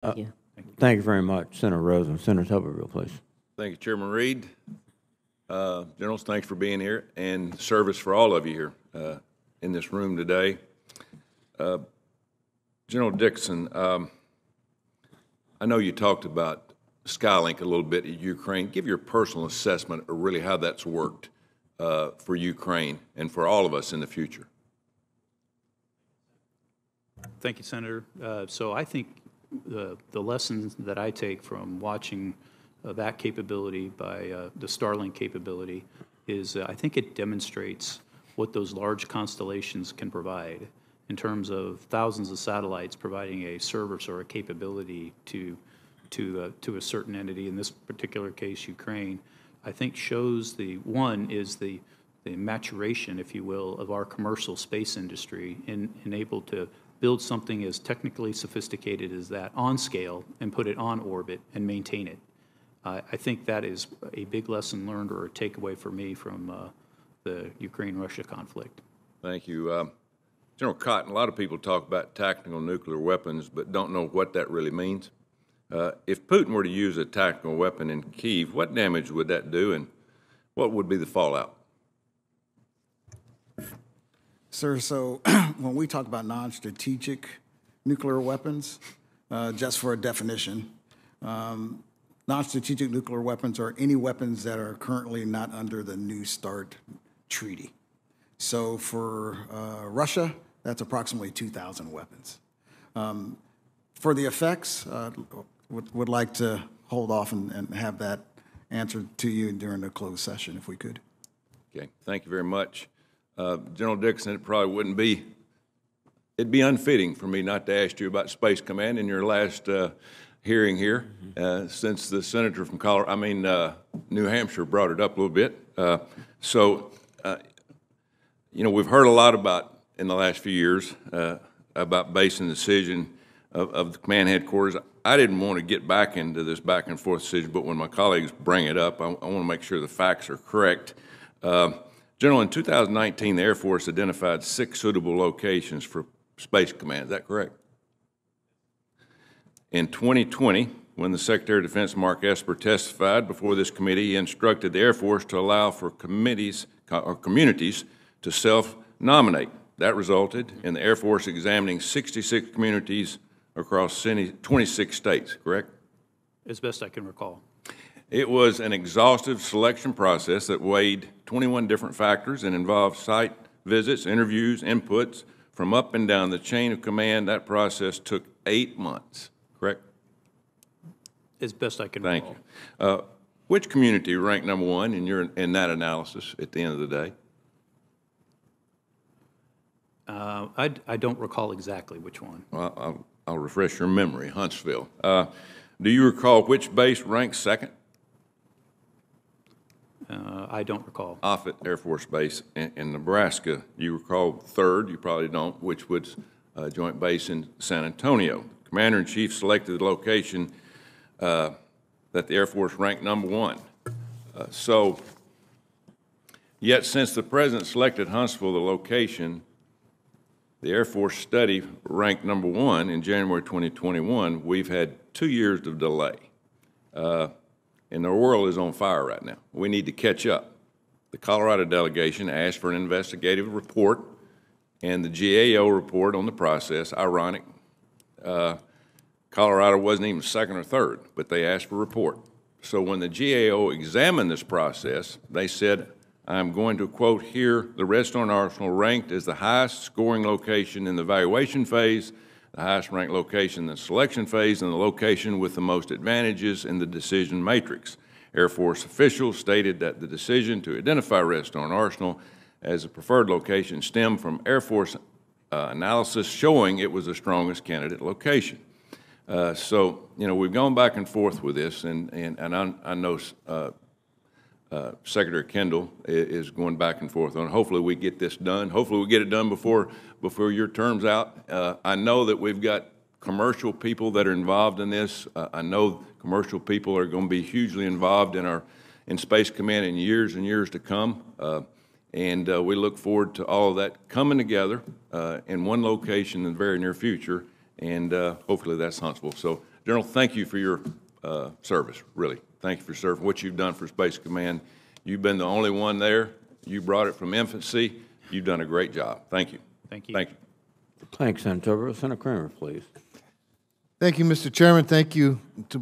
Thank you. Thank you very much, Senator Rosen. Senator Tuberville, please. Thank you, Chairman Reed. Generals, thanks for being here, and service for all of you here in this room today. General Dixon, I know you talked about Skylink a little bit in Ukraine. Give your personal assessment of really how that's worked for Ukraine and for all of us in the future. Thank you, Senator. So I think the lessons that I take from watching that capability by the Starlink capability is I think it demonstrates what those large constellations can provide in terms of thousands of satellites providing a service or a capability to a certain entity, in this particular case, Ukraine. I think shows the maturation, if you will, of our commercial space industry in able to build something as technically sophisticated as that on scale and put it on orbit and maintain it. I think that is a big lesson learned or a takeaway for me from the Ukraine-Russia conflict. Thank you. General Cotton, a lot of people talk about tactical nuclear weapons but don't know what that really means. If Putin were to use a tactical weapon in Kyiv, what damage would that do and what would be the fallout? Sir, so when we talk about non-strategic nuclear weapons, just for a definition, non-strategic nuclear weapons are any weapons that are currently not under the New START treaty. So for Russia, that's approximately 2,000 weapons. For the effects, would like to hold off and have that answered to you during the closed session, if we could. Okay, thank you very much. General Dixon, it probably wouldn't be, it'd be unfitting for me not to ask you about Space Command in your last hearing here, since the senator from New Hampshire brought it up a little bit. You know, we've heard a lot about, in the last few years, about basing the decision of the command headquarters. I didn't want to get back into this back and forth decision, but when my colleagues bring it up, I want to make sure the facts are correct. General, in 2019, the Air Force identified 6 suitable locations for Space Command. Is that correct? In 2020, when the Secretary of Defense, Mark Esper, testified before this committee, he instructed the Air Force to allow for communities to self-nominate. That resulted in the Air Force examining 66 communities across 26 states, correct? As best I can recall. It was an exhaustive selection process that weighed 21 different factors and involved site visits, interviews, inputs from up and down the chain of command. That process took 8 months, correct? As best I can Thank recall. you. Which community ranked number one in that analysis at the end of the day? I don't recall exactly which one. Well, I'll refresh your memory. Huntsville. Do you recall which base ranked second? I don't recall. Offutt Air Force Base in Nebraska. You recall third, you probably don't, which was a joint base in San Antonio. Commander-in-Chief selected the location that the Air Force ranked number one. Yet since the President selected Huntsville, the location the Air Force study ranked number one in January 2021, we've had 2 years of delay. And the world is on fire right now. We need to catch up. The Colorado delegation asked for an investigative report and the GAO report on the process. Ironic. Colorado wasn't even second or third, but they asked for a report. So when the GAO examined this process, they said, I'm going to quote here, the Redstone Arsenal ranked as the highest scoring location in the evaluation phase, the highest ranked location in the selection phase, and the location with the most advantages in the decision matrix. Air Force officials stated that the decision to identify Redstone Arsenal as a preferred location stemmed from Air Force analysis showing it was the strongest candidate location. So, you know, we've gone back and forth with this, and I know Secretary Kendall is going back and forth on it. Hopefully we get this done. Hopefully we get it done before your term's out. I know that we've got commercial people that are involved in this. I know commercial people are going to be hugely involved in Space Command in years and years to come. And we look forward to all of that coming together in one location in the very near future. And hopefully that's Huntsville. So General, thank you for your service, really. Thank you for serving, what you've done for Space Command. You've been the only one there. You brought it from infancy. You've done a great job. Thank you. Thank you. Thank you. Thanks, Senator Tuberville. Senator Kramer, please. Thank you, Mr. Chairman. Thank you to